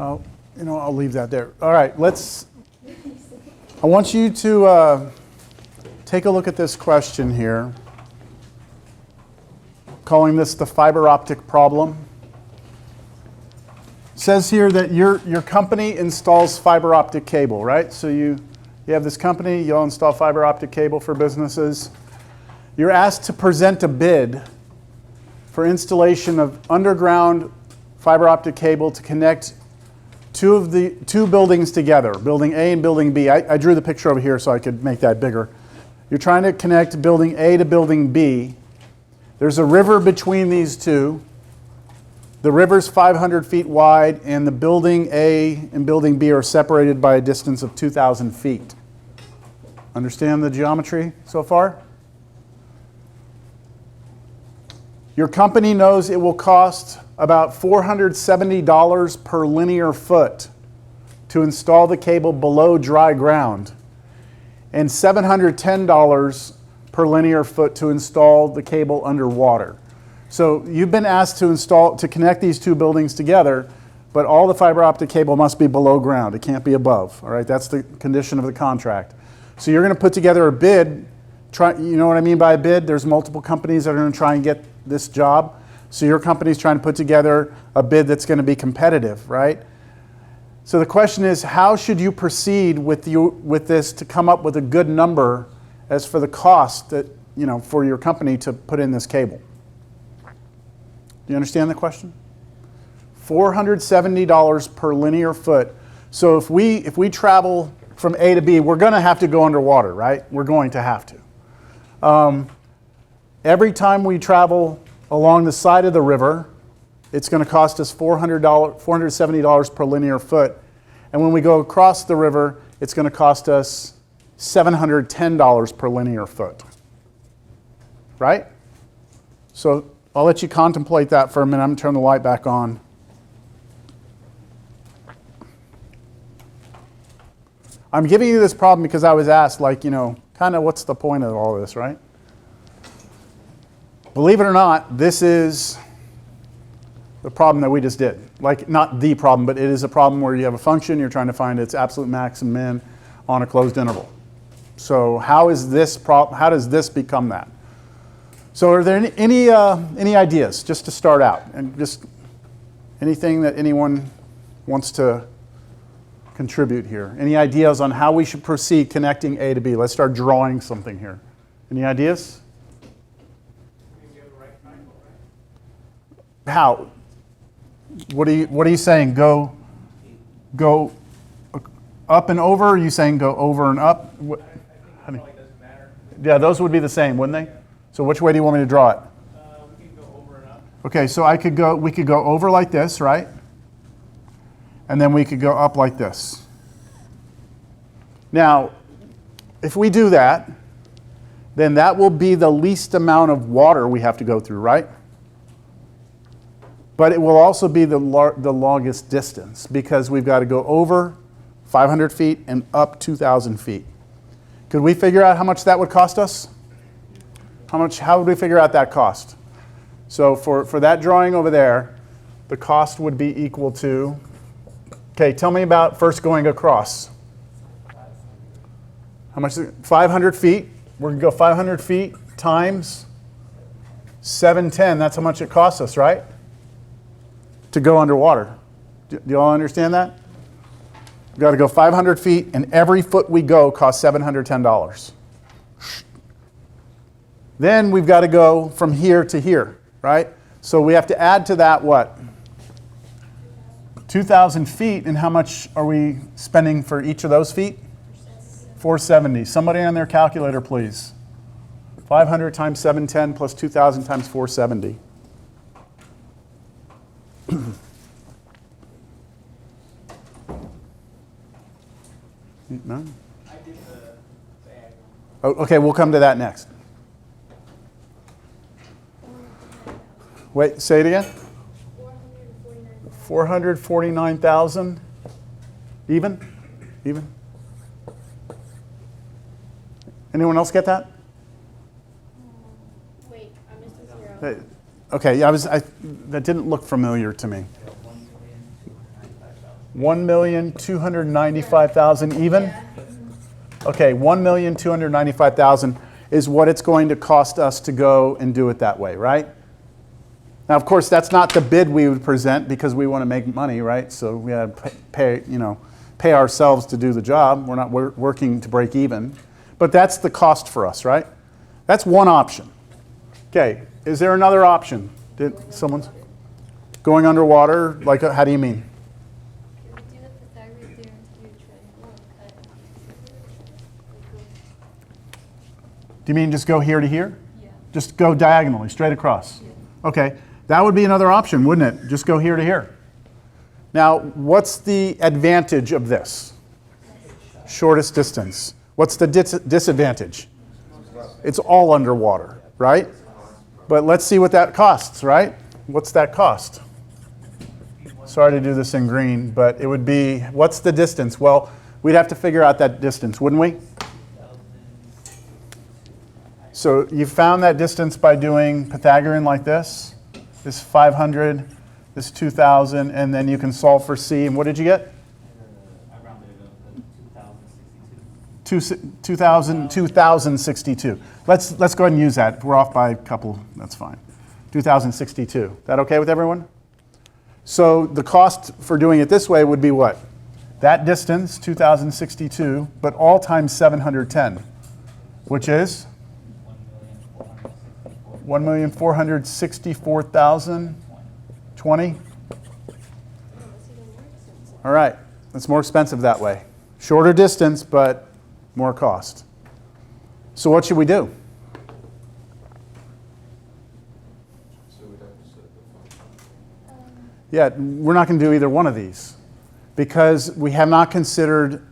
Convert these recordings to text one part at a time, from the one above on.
Oh, I'll leave that there. All right, I want you to take a look at this question here, calling this the fiber optic problem. It says here that your company installs fiber optic cable, right? So you have this company, you'll install fiber optic cable for businesses. You're asked to present a bid for installation of underground fiber optic cable to connect two buildings together, building A and building B. I drew the picture over here so I could make that bigger. You're trying to connect building A to building B. There's a river between these two. The river's 500 feet wide, and the building A and building B are separated by a distance of 2,000 feet. Understand the geometry so far? Your company knows it will cost about $470 per linear foot to install the cable below dry ground, and $710 per linear foot to install the cable underwater. So you've been asked to connect these two buildings together, but all the fiber optic cable must be below ground. It can't be above. All right, that's the condition of the contract. So you're going to put together a bid. You know what I mean by a bid? There's multiple companies that are going to try and get this job. So your company's trying to put together a bid that's going to be competitive, right? So the question is, how should you proceed with this to come up with a good number as for the cost that, for your company to put in this cable? Do you understand the question? $470 per linear foot. So if we travel from A to B, we're going to have to go underwater, right? We're going to have to. Every time we travel along the side of the river, it's going to cost us $470 per linear foot. And when we go across the river, it's going to cost us $710 per linear foot. Right? So I'll let you contemplate that for a minute. I'm going to turn the light back on. I'm giving you this problem because I was asked, kind of what's the point of all this, right? Believe it or not, this is the problem that we just did. Not the problem, but it is a problem where you have a function, you're trying to find its absolute max and min on a closed interval. So how does this become that? So are there any ideas, just to start out? And just anything that anyone wants to contribute here? Any ideas on how we should proceed connecting A to B? Let's start drawing something here. Any ideas? How? What are you saying? Go up and over? Or are you saying go over and up? What, I think it doesn't matter. Yeah, those would be the same, wouldn't they? So which way do you want me to draw it? We can go over and up. Okay, so we could go over like this, right? And then we could go up like this. Now, if we do that, then that will be the least amount of water we have to go through, right? But it will also be the longest distance because we've got to go over 500 feet and up 2,000 feet. Could we figure out how much that would cost us? How would we figure out that cost? So for that drawing over there, the cost would be equal to, okay, tell me about first going across. How much is it? 500 feet. We're going to go 500 feet times 710. That's how much it costs us, right? To go underwater. Do you all understand that? We've got to go 500 feet, and every foot we go costs $710. Then we've got to go from here to here, right? So we have to add to that what? 2,000 feet, and how much are we spending for each of those feet? 470. Somebody on their calculator, please. 500 times 710 plus 2,000 times 470. No? I did the diagonal. Oh, okay, we'll come to that next. Wait, say it again. 449,000. Even? Anyone else get that? Wait, I missed a zero. Okay, yeah, that didn't look familiar to me. 1,295,000 even? Okay, 1,295,000 is what it's going to cost us to go and do it that way, right? Now, of course, that's not the bid we would present because we want to make money, right? So we had to pay ourselves to do the job. We're not working to break even. But that's the cost for us, right? That's one option. Okay, is there another option? Did someone's going underwater? Like, how do you mean? Can we do the Pythagorean theorem to do a triangle and cut? Do you mean just go here to here? Yeah. Just go diagonally, straight across? Okay, that would be another option, wouldn't it? Just go here to here. Now, what's the advantage of this? Shortest distance. What's the disadvantage? It's all underwater, right? But let's see what that costs, right? What's that cost? Sorry to do this in green, but it would be, what's the distance? Well, we'd have to figure out that distance, wouldn't we? So you found that distance by doing Pythagorean like this. This 500, this 2,000, and then you can solve for C. And what did you get? I rounded it up to 2,062. 2,062. Let's go ahead and use that. If we're off by a couple, that's fine. 2,062. That okay with everyone? So the cost for doing it this way would be what? That distance, 2,062, but all times 710, which is 1,464,020. All right, it's more expensive that way. Shorter distance, but more cost. So what should we do? Yeah, we're not going to do either one of these because we have not considered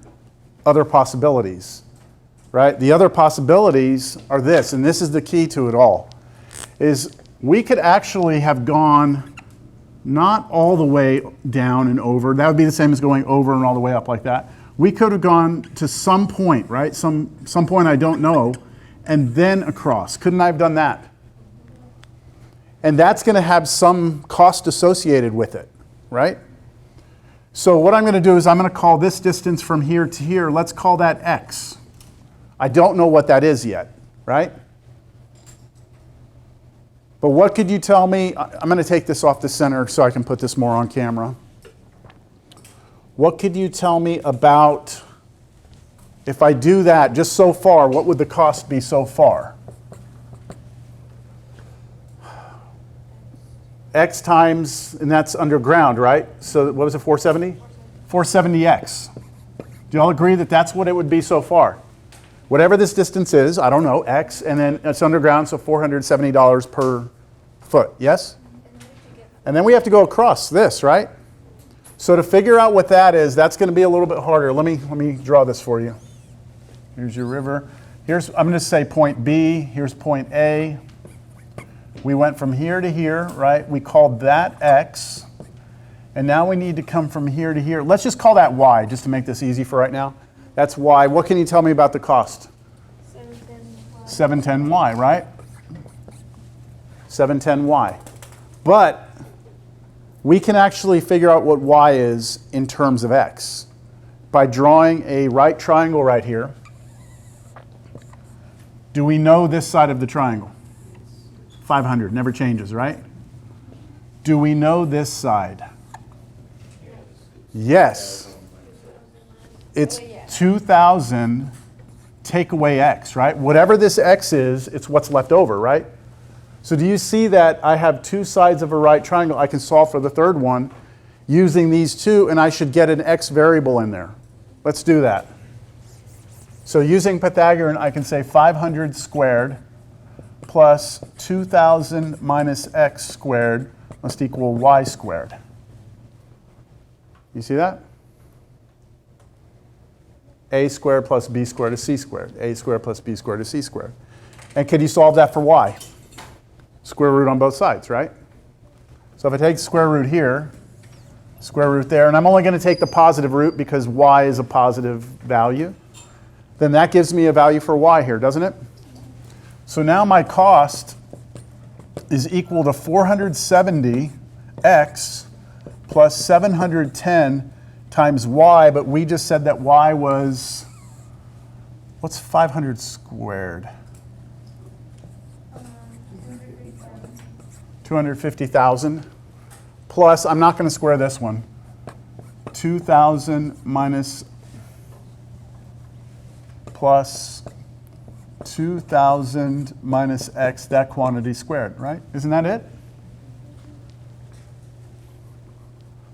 other possibilities, right? The other possibilities are this, and this is the key to it all, is we could actually have gone not all the way down and over. That would be the same as going over and all the way up like that. We could have gone to some point, right? Some point I don't know, and then across. Couldn't I have done that? And that's going to have some cost associated with it, right? So what I'm going to do is I'm going to call this distance from here to here, let's call that x. I don't know what that is yet, right? But what could you tell me? I'm going to take this off the center so I can put this more on camera. What could you tell me about, if I do that just so far, what would the cost be so far? X times, and that's underground, right? So what was it, 470? 470x. Do you all agree that that's what it would be so far? Whatever this distance is, I don't know, x, and then it's underground, so $470 per foot, yes? And then we have to go across this, right? So to figure out what that is, that's going to be a little bit harder. Let me draw this for you. Here's your river. I'm going to say point B, here's point A. We went from here to here, right? We called that x. And now we need to come from here to here. Let's just call that y, just to make this easy for right now. That's y. What can you tell me about the cost? 710y, right? 710y. But we can actually figure out what y is in terms of x by drawing a right triangle right here. Do we know this side of the triangle? 500, never changes, right? Do we know this side? Yes. It's 2,000 take away x, right? Whatever this x is, it's what's left over, right? So do you see that I have two sides of a right triangle? I can solve for the third one using these two, and I should get an x variable in there. Let's do that. So using Pythagorean, I can say 500 squared plus 2,000 minus x squared must equal y squared. You see that? A squared plus b squared is c squared. A squared plus b squared is c squared. And can you solve that for y? Square root on both sides, right? So if I take square root here, square root there, and I'm only going to take the positive root because y is a positive value, then that gives me a value for y here, doesn't it? So now my cost is equal to 470x plus 710 times y, but we just said that y was, what's 500 squared? 250,000 plus, I'm not going to square this one, 2,000 minus plus 2,000 minus x, that quantity squared, right? Isn't that it?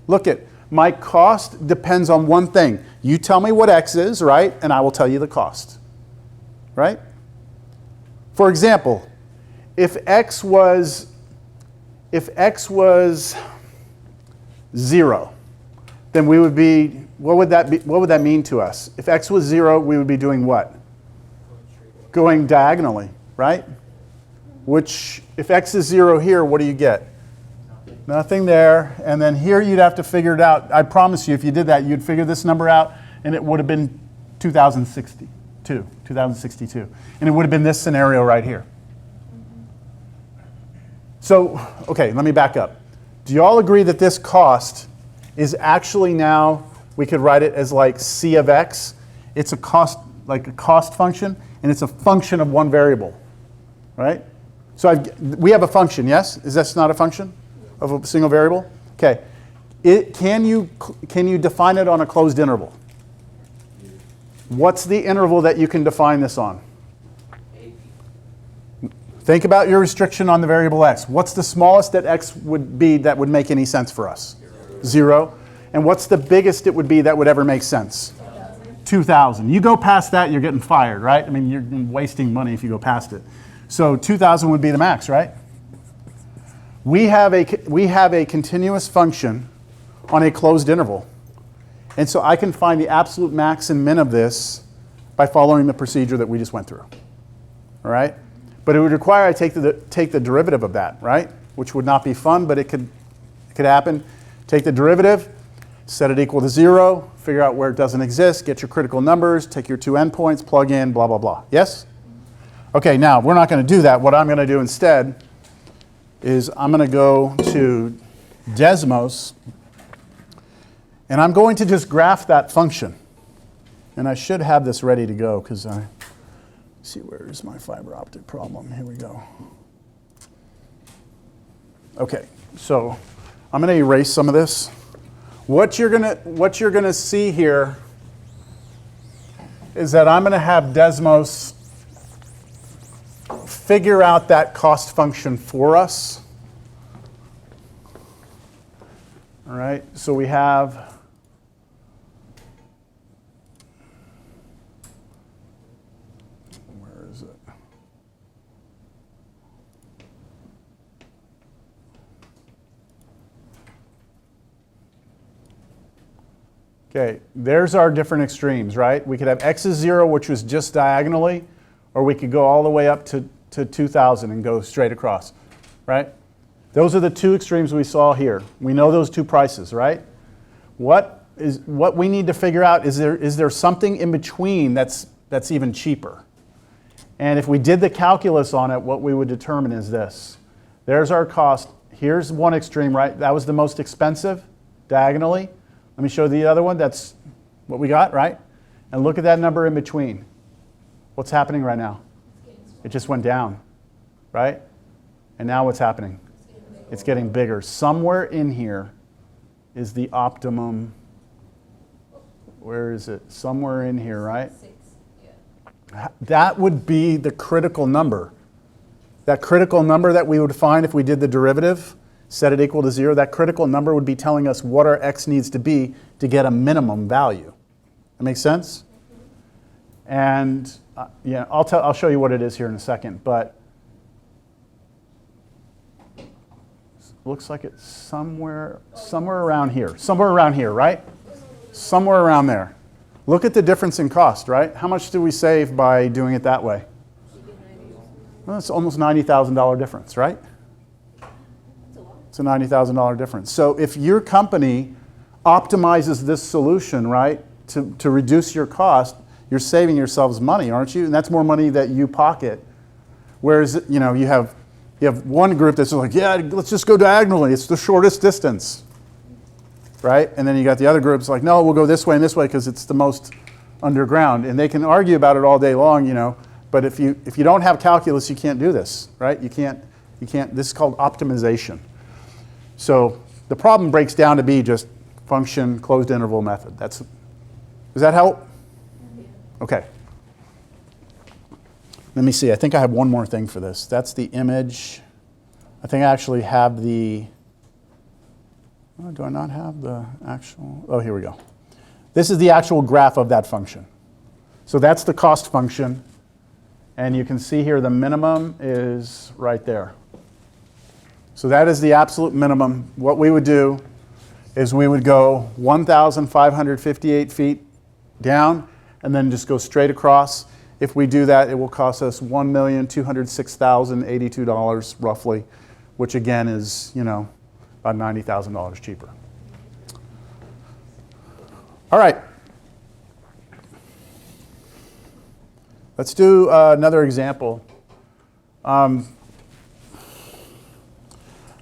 Look at, my cost depends on one thing. You tell me what x is, right? And I will tell you the cost, right? For example, if x was 0, then we would be, what would that mean to us? If x was 0, we would be doing what? Going diagonally, right? Which, if x is 0 here, what do you get? Nothing there. And then here you'd have to figure it out. I promise you, if you did that, you'd figure this number out, and it would have been 2062. And it would have been this scenario right here. So, okay, let me back up. Do you all agree that this cost is actually now, we could write it as like C of x. It's a cost, like a cost function, and it's a function of one variable, right? So we have a function, yes? Is this not a function of a single variable? Okay. Can you define it on a closed interval? What's the interval that you can define this on? Think about your restriction on the variable x. What's the smallest that x would be that would make any sense for us? 0. And what's the biggest it would be that would ever make sense? 2,000. You go past that, you're getting fired, right? I mean, you're wasting money if you go past it. So 2,000 would be the max, right? We have a continuous function on a closed interval. And so I can find the absolute max and min of this by following the procedure that we just went through. All right? But it would require I take the derivative of that, right? Which would not be fun, but it could happen. Take the derivative, set it equal to 0, figure out where it doesn't exist, get your critical numbers, take your two endpoints, plug in, blah, blah, blah. Yes? Okay, now we're not going to do that. What I'm going to do instead is I'm going to go to Desmos, and I'm going to just graph that function. And I should have this ready to go because I see where's my fiber optic problem. Here we go. Okay, so I'm going to erase some of this. What you're gonna see here is that I'm going to have Desmos figure out that cost function for us. All right, so we have okay, there's our different extremes, right? We could have x is 0, which was just diagonally, or we could go all the way up to 2,000 and go straight across, right? Those are the two extremes we saw here. We know those two prices, right? What we need to figure out is there something in between that's even cheaper? And if we did the calculus on it, what we would determine is this. There's our cost. Here's one extreme, right? That was the most expensive, diagonally. Let me show the other one. That's what we got, right? And look at that number in between. What's happening right now? It just went down, right? And now what's happening? It's getting bigger. Somewhere in here is the optimum. Where is it? Somewhere in here, right? That would be the critical number. That critical number that we would find if we did the derivative, set it equal to 0, that critical number would be telling us what our x needs to be to get a minimum value. That makes sense? And yeah, I'll show you what it is here in a second, but it looks like it's somewhere around here. Somewhere around here, right? Somewhere around there. Look at the difference in cost, right? How much do we save by doing it that way? Well, it's almost $90,000 difference, right? It's a $90,000 difference. So if your company optimizes this solution, right, to reduce your cost, you're saving yourselves money, aren't you? And that's more money that you pocket. Whereas, you know, you have one group that's like, yeah, let's just go diagonally. It's the shortest distance. right? And then you got the other groups like, no, we'll go this way and this way because it's the most underground. And they can argue about it all day long, you know, but if you don't have calculus, you can't do this, right? You can't, this is called optimization. So the problem breaks down to be just function, closed interval method. Does that help? Okay. Let me see, I think I have one more thing for this. That's the image. I think I actually have the, oh, do I not have the actual, oh, here we go. This is the actual graph of that function. So that's the cost function. And you can see here the minimum is right there. So that is the absolute minimum. What we would do is we would go 1,558 feet down and then just go straight across. If we do that, it will cost us $1,206,082 roughly, which again is, you know, about $90,000 cheaper. All right. Let's do another example. I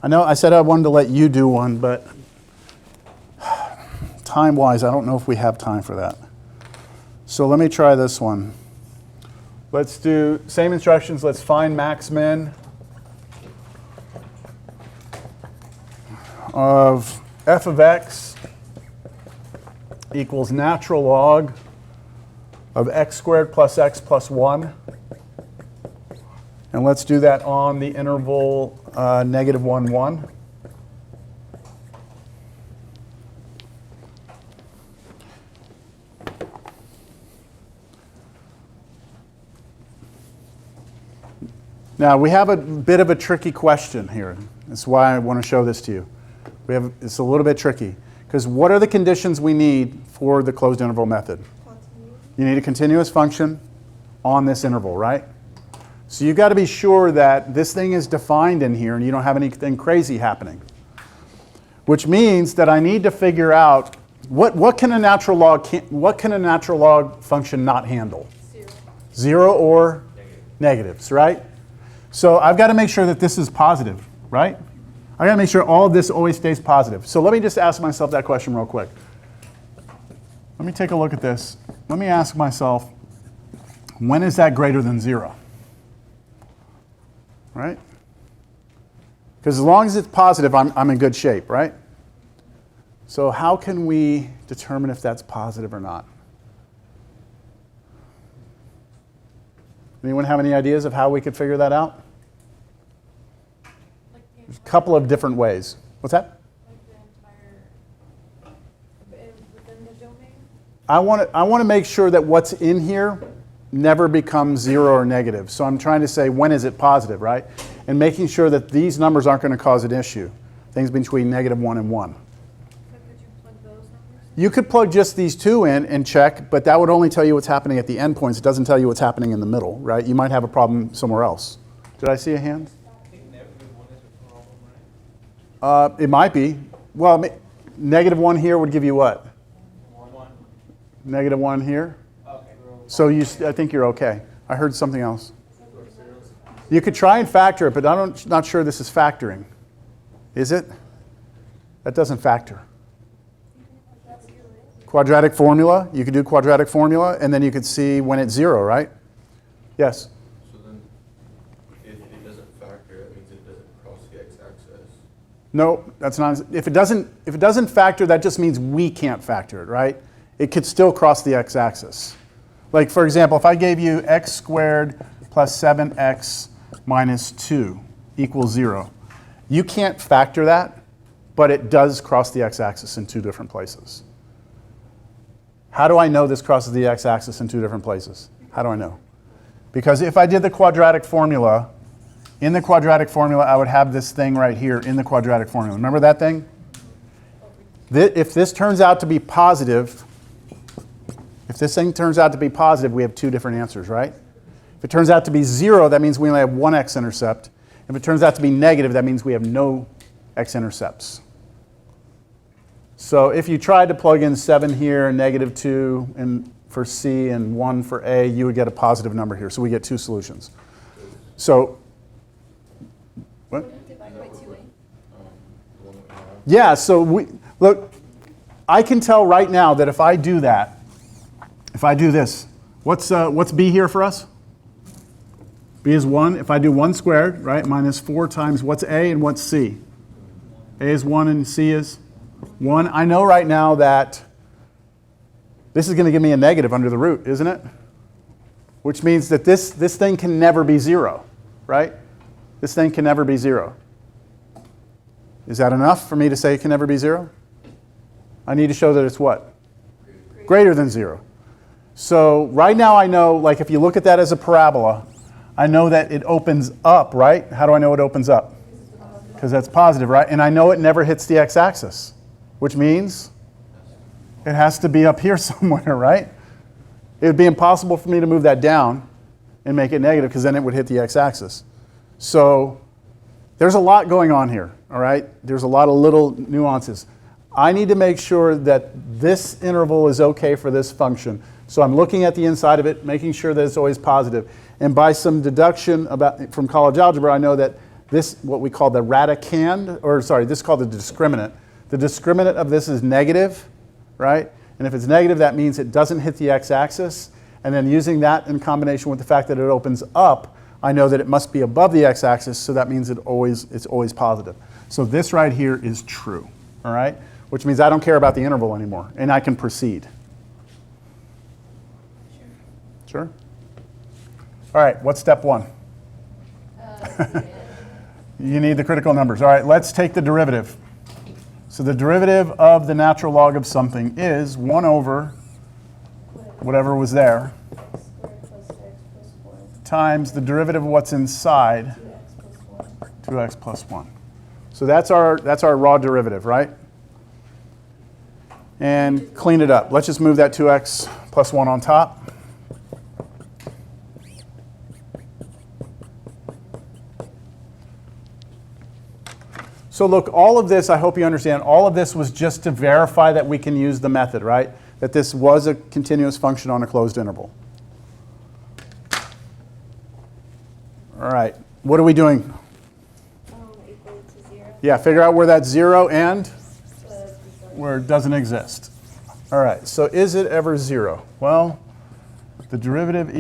know I said I wanted to let you do one, but time-wise, I don't know if we have time for that. So let me try this one. Let's do same instructions. Let's find max min of f of x equals natural log of x squared plus x plus 1. And let's do that on the interval negative 1, 1. Now, we have a bit of a tricky question here. That's why I want to show this to you. It's a little bit tricky. Because what are the conditions we need for the closed interval method? You need a continuous function on this interval, right? So you've got to be sure that this thing is defined in here and you don't have anything crazy happening. Which means that I need to figure out what can a natural log function not handle? Zero or negatives, right? So I've got to make sure that this is positive, right? I've got to make sure all of this always stays positive. So let me just ask myself that question real quick. Let me take a look at this. Let me ask myself, when is that greater than 0? Right? Because as long as it's positive, I'm in good shape, right? So how can we determine if that's positive or not? Anyone have any ideas of how we could figure that out? There's a couple of different ways. What's that? Within the domain? I want to make sure that what's in here never becomes 0 or negative. So I'm trying to say, when is it positive, right? And making sure that these numbers aren't going to cause an issue. Things between negative 1 and 1. So could you plug those numbers? You could plug just these two in and check, but that would only tell you what's happening at the endpoints. It doesn't tell you what's happening in the middle, right? You might have a problem somewhere else. Did I see a hand? I think negative 1 is a problem, right? It might be. Well, negative 1 here would give you what? 1. Negative 1 here? Okay. So I think you're okay. I heard something else. You could try and factor it, but I'm not sure this is factoring. Is it? That doesn't factor. Quadratic formula, you could do quadratic formula, and then you could see when it's 0, right? Yes? So then, if it doesn't factor, that means it doesn't cross the x-axis. No, that's not. If it doesn't factor, that just means we can't factor it, right? It could still cross the x-axis. Like, for example, if I gave you x squared plus 7x minus 2 equals 0, you can't factor that, but it does cross the x-axis in two different places. How do I know this crosses the x-axis in two different places? How do I know? Because if I did the quadratic formula, in the quadratic formula, I would have this thing right here in the quadratic formula. Remember that thing? If this turns out to be positive, if this thing turns out to be positive, we have two different answers, right? If it turns out to be 0, that means we only have one x-intercept. If it turns out to be negative, that means we have no x-intercepts. So if you tried to plug in 7 here and negative 2 and for C and 1 for A, you would get a positive number here. So we get two solutions. So, what? Divide by 2a. The one that we have. Yeah, so look, I can tell right now that if I do that, if I do this, what's b here for us? B is 1. If I do 1 squared, right, minus 4 times what's a and what's c? A is 1 and c is 1. I know right now that this is going to give me a negative under the root, isn't it? Which means that this thing can never be 0, right? This thing can never be 0. Is that enough for me to say it can never be 0? I need to show that it's what? Greater than 0. So right now I know, like if you look at that as a parabola, I know that it opens up, right? How do I know it opens up? Because that's positive, right? And I know it never hits the x-axis, which means it has to be up here somewhere, right? It would be impossible for me to move that down and make it negative because then it would hit the x-axis. So there's a lot going on here, all right? There's a lot of little nuances. I need to make sure that this interval is okay for this function. So I'm looking at the inside of it, making sure that it's always positive. And by some deduction from college algebra, I know that this, what we call the radicand, or sorry, this is called the discriminant. The discriminant of this is negative, right? And if it's negative, that means it doesn't hit the x-axis. And then using that in combination with the fact that it opens up, I know that it must be above the x-axis, so that means it's always positive. So this right here is true, all right? Which means I don't care about the interval anymore, and I can proceed. Sure? All right, what's step 1? You need the critical numbers. All right, let's take the derivative. So the derivative of the natural log of something is 1 over whatever was there times the derivative of what's inside 2x plus 1. So that's our raw derivative, right? And clean it up. Let's just move that 2x plus 1 on top. So look, all of this, I hope you understand, all of this was just to verify that we can use the method, right? That this was a continuous function on a closed interval. All right, what are we doing? Equal to 0. Yeah, figure out where that's 0 and where it doesn't exist. All right, so is it ever 0? Well, the derivative